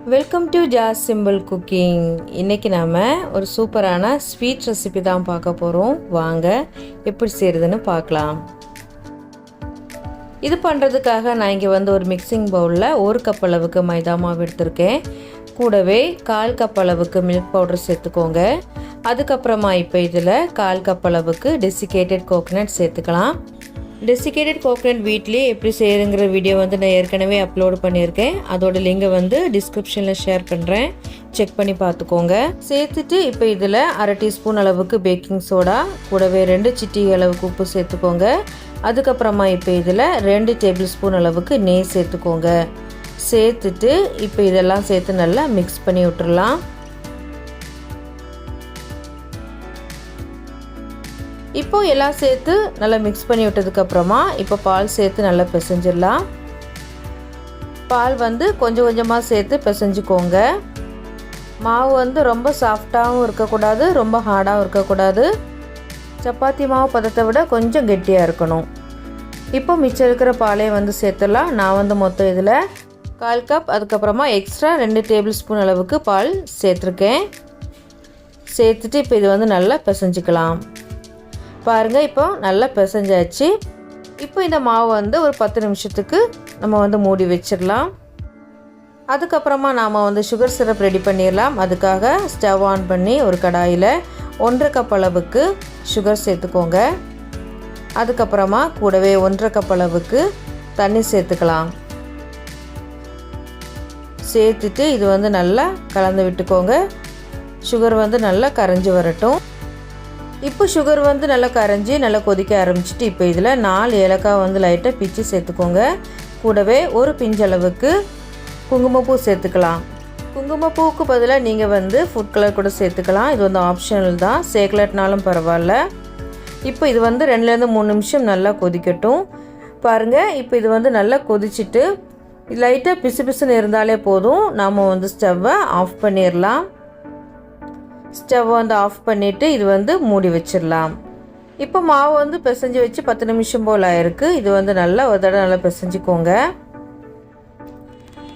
Welcome to Jas simple cooking. இன்றைக்கி நாம் ஒரு சூப்பரான ஸ்வீட் ரெசிபி தான் பார்க்க போகிறோம். வாங்க எப்படி செய்கிறதுன்னு பார்க்கலாம். இது பண்ணுறதுக்காக நான் இங்கே ஒரு மிக்சிங் பவுலில் 1 கப் அளவுக்கு மைதா மாவு எடுத்திருக்கேன். கூடவே 1/4 கப் அளவுக்கு மில்க் பவுடர் சேர்த்துக்கோங்க. அதுக்கப்புறமா இப்போ இதில் 1/4 கப் அளவுக்கு டெசிகேட்டட் கோகோனட் சேர்த்துக்கலாம். டெசிகேட்டட் கோகோனட் வீட்லேயே எப்படி செய்யுங்கிற வீடியோ நான் ஏற்கனவே அப்லோட் பண்ணியிருக்கேன். அதோட லிங்கை டிஸ்கிரிப்ஷனில் ஷேர் பண்ணுறேன், செக் பண்ணி பார்த்துக்கோங்க. சேர்த்துட்டு இப்போ இதில் 1/2 டீஸ்பூன் அளவுக்கு பேக்கிங் சோடா, கூடவே 2 சிட்டிகை அளவுக்கு உப்பு சேர்த்துக்கோங்க. அதுக்கப்புறமா இப்போ இதில் 2 டேபிள் ஸ்பூன் அளவுக்கு நெய் சேர்த்துக்கோங்க. சேர்த்துட்டு இப்போ இதெல்லாம் சேர்த்து நல்லா மிக்ஸ் பண்ணி விட்டுறலாம். இப்போ எல்லாம் சேர்த்து நல்லா மிக்ஸ் பண்ணி விட்டதுக்கப்புறமா இப்போ பால் சேர்த்து நல்லா பிசைஞ்சிடலாம். பால் கொஞ்சம் கொஞ்சமாக சேர்த்து பிசைஞ்சுக்கோங்க. மாவு ரொம்ப சாஃப்டாகவும் இருக்கக்கூடாது, ரொம்ப ஹார்டாகவும் இருக்கக்கூடாது. சப்பாத்தி மாவு பதத்தை விட கொஞ்சம் கெட்டியாக இருக்கணும். இப்போ மிச்சம் இருக்கிற பாலே சேர்த்துடலாம். நான் மொத்தம் இதில் 1/4 கப், அதுக்கப்புறமா எக்ஸ்ட்ரா 2 டேபிள் ஸ்பூன் அளவுக்கு பால் சேர்த்துருக்கேன். சேர்த்துட்டு இப்போ இது நல்லா பிசைஞ்சிக்கலாம். பாருங்கள், இப்போ நல்லா பிசைஞ்சாச்சு. இப்போ இந்த மாவு ஒரு 10 நிமிஷத்துக்கு நம்ம மூடி வச்சிடலாம். அதுக்கப்புறமா நாம் சுகர் சிரப் ரெடி பண்ணிடலாம். அதுக்காக ஸ்டவ் ஆன் பண்ணி ஒரு கடாயில் 1/2 கப் அளவுக்கு சுகர் சேர்த்துக்கோங்க. அதுக்கப்புறமா கூடவே 1/2 கப் அளவுக்கு தண்ணி சேர்த்துக்கலாம். சேர்த்துட்டு இது நல்லா கலந்து விட்டுக்கோங்க. சுகர் நல்லா கரைஞ்சி வரட்டும். இப்போ சுகர் நல்லா கரைஞ்சி நல்லா கொதிக்க ஆரம்பிச்சிட்டு இப்போ இதில் 4 ஏலக்காய் லைட்டாக பிச்சு சேர்த்துக்கோங்க. கூடவே ஒரு பிஞ்சளவுக்கு குங்குமப்பூ சேர்த்துக்கலாம். குங்குமப்பூவுக்கு பதிலாக நீங்கள் ஃபுட் கலர் கூட சேர்த்துக்கலாம். இது ஆப்ஷனல் தான், சேர்க்கலட்னாலும் பரவாயில்ல. இப்போ இது 2லேருந்து 3 நிமிஷம் நல்லா கொதிக்கட்டும். பாருங்கள், இப்போ இது நல்லா கொதிச்சுட்டு லைட்டாக பிசு பிசுன்னு இருந்தாலே போதும். நாம் ஸ்டவ்வை ஆஃப் பண்ணிடலாம். ஸ்டவ் ஆஃப் பண்ணிவிட்டு இது மூடி வச்சிடலாம். இப்போ மாவு பிசைஞ்சு வச்சு 10 நிமிஷம் போல் ஆயிருக்கு. இது நல்லா ஒரு தடவை நல்லா பிசைஞ்சிக்கோங்க.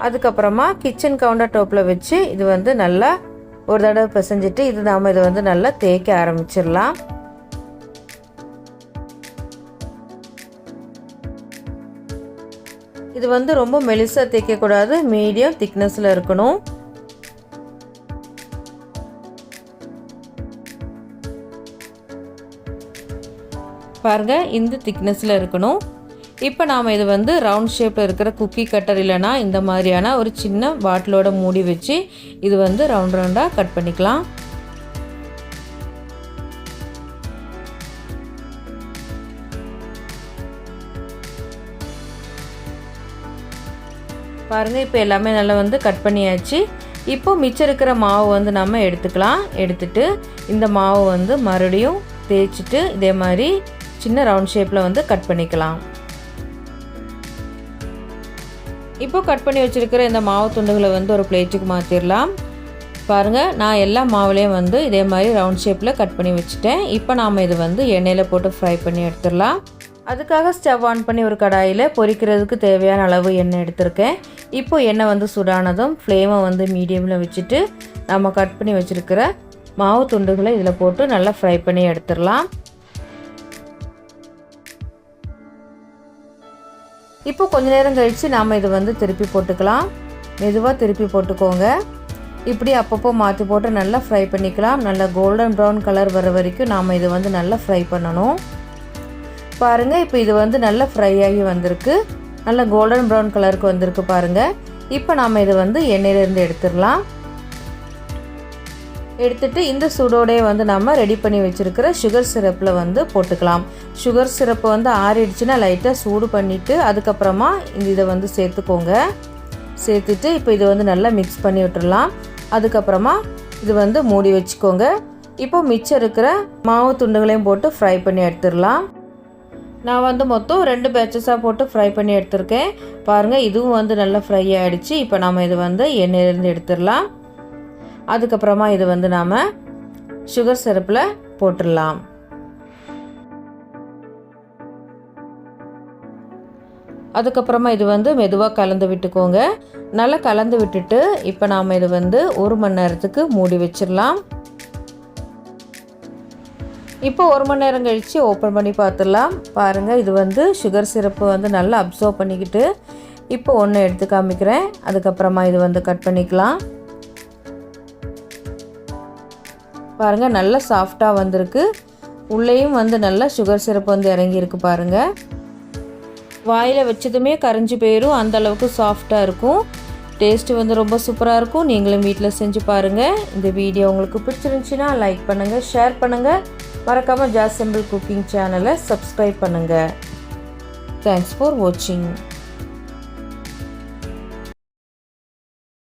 அதுக்கப்புறமா கிச்சன் கவுண்டர் டாப்பில் வச்சு இது நல்லா ஒரு தடவை பிசைஞ்சிட்டு நாம் இதை நல்லா தேய்க்க ஆரம்பிச்சிடலாம். இது ரொம்ப மெலிசாக தேய்க்கக்கூடாது, மீடியம் திக்னஸில் இருக்கணும். பாருங்கள், இந்த திக்னஸில் இருக்கணும். இப்போ நாம் இது ரவுண்ட் ஷேப்பில் இருக்கிற குக்கி கட்டர் இல்லைனா இந்த மாதிரியான ஒரு சின்ன பாட்டிலோட மூடி வச்சு இது ரவுண்ட் ரவுண்டாக கட் பண்ணிக்கலாம். பாருங்கள், இப்போ எல்லாமே நல்லா கட் பண்ணியாச்சு. இப்போ மிச்சம் இருக்கிற மாவு நம்ம எடுத்துக்கலாம். எடுத்துட்டு இந்த மாவு மறுபடியும் தேய்ச்சிட்டு இதே மாதிரி சின்ன ரவுண்ட் ஷேப்பில் கட் பண்ணிக்கலாம். இப்போ கட் பண்ணி வச்சுருக்கிற இந்த மாவு துண்டுகளை ஒரு பிளேட்டுக்கு மாற்றிடலாம். பாருங்கள், நான் எல்லா மாவுலேயும் இதே மாதிரி ரவுண்ட் ஷேப்பில் கட் பண்ணி வச்சுட்டேன். இப்போ நாம் இது எண்ணெயில் போட்டு ஃப்ரை பண்ணி எடுத்துடலாம். அதுக்காக ஸ்டவ் ஆன் பண்ணி ஒரு கடாயில் பொரிக்கிறதுக்கு தேவையான அளவு எண்ணெய் எடுத்திருக்கேன். இப்போ எண்ணெய் சூடானதும் ஃப்ளேமை மீடியமில் வச்சுட்டு நம்ம கட் பண்ணி வச்சுருக்கிற மாவு துண்டுகளை இதில் போட்டு நல்லா ஃப்ரை பண்ணி எடுத்துடலாம். இப்போ கொஞ்ச நேரம் கழித்து நாம் இது திருப்பி போட்டுக்கலாம். மெதுவாக திருப்பி போட்டுக்கோங்க. இப்படி அப்பப்போ மாற்றி போட்டு நல்லா ஃப்ரை பண்ணிக்கலாம். நல்லா கோல்டன் ப்ரௌன் கலர் வர வரைக்கும் நாம் இது நல்லா ஃப்ரை பண்ணணும். பாருங்கள், இப்போ இது நல்லா ஃப்ரை ஆகி வந்திருக்கு. நல்லா கோல்டன் ப்ரௌன் கலருக்கு வந்திருக்கு பாருங்கள். இப்போ நாம் இது எண்ணெயிலேருந்து எடுத்துடலாம். எடுத்துட்டு இந்த சூடோடே நம்ம ரெடி பண்ணி வச்சுருக்கிற சுகர் சிரப்பில் போட்டுக்கலாம். சுகர் சிரப்பு ஆறிடுச்சுன்னா லைட்டாக சூடு பண்ணிவிட்டு அதுக்கப்புறமா இதை சேர்த்துக்கோங்க. சேர்த்துட்டு இப்போ இது நல்லா மிக்ஸ் பண்ணி விட்டுடலாம். அதுக்கப்புறமா இது மூடி வச்சுக்கோங்க. இப்போ மிச்சம் இருக்கிற மாவு துண்டுகளையும் போட்டு ஃப்ரை பண்ணி எடுத்துடலாம். நான் மொத்தம் 2 பேட்சஸாக போட்டு ஃப்ரை பண்ணி எடுத்திருக்கேன். பாருங்கள், இதுவும் நல்லா ஃப்ரை ஆகிடுச்சு. இப்போ நம்ம இது எண்ணெயிலேருந்து எடுத்துடலாம். அதுக்கப்புறமா இது நாம் சுகர் சிரப்பில் போட்டுடலாம். அதுக்கப்புறமா இது வந்து மெதுவாக கலந்து விட்டுக்கோங்க. நல்லா கலந்து விட்டுட்டு இப்போ நாம் இது வந்து 1 மணி நேரத்துக்கு மூடி வச்சிடலாம். இப்போ 1 மணி நேரம் கழித்து ஓப்பன் பண்ணி பார்த்துடலாம். பாருங்கள், இது வந்து சுகர் சிரப்பு வந்து நல்லா அப்சர்வ் பண்ணிக்கிட்டு இப்போ ஒன்று எடுத்து காமிக்கிறேன். அதுக்கப்புறமா இது வந்து கட் பண்ணிக்கலாம். பாருங்கள், நல்லா சாஃப்டாக வந்திருக்கு. உள்ளேயும் வந்து நல்லா சுகர் சிரப்பு வந்து இறங்கியிருக்கு பாருங்கள். வாயில் வச்சதுமே கரைஞ்சி போயிடும், அந்தளவுக்கு சாஃப்டாக இருக்கும். டேஸ்ட்டு வந்து ரொம்ப சூப்பராக இருக்கும். நீங்களும் வீட்டில் செஞ்சு பாருங்கள். இந்த வீடியோ உங்களுக்கு பிடிச்சிருந்துச்சின்னா லைக் பண்ணுங்கள், ஷேர் பண்ணுங்கள். மறக்காமல் ஜாஸ் சிம்பிள் குக்கிங் சேனலை சப்ஸ்கிரைப் பண்ணுங்கள். தேங்க்ஸ் ஃபார் வாட்சிங்.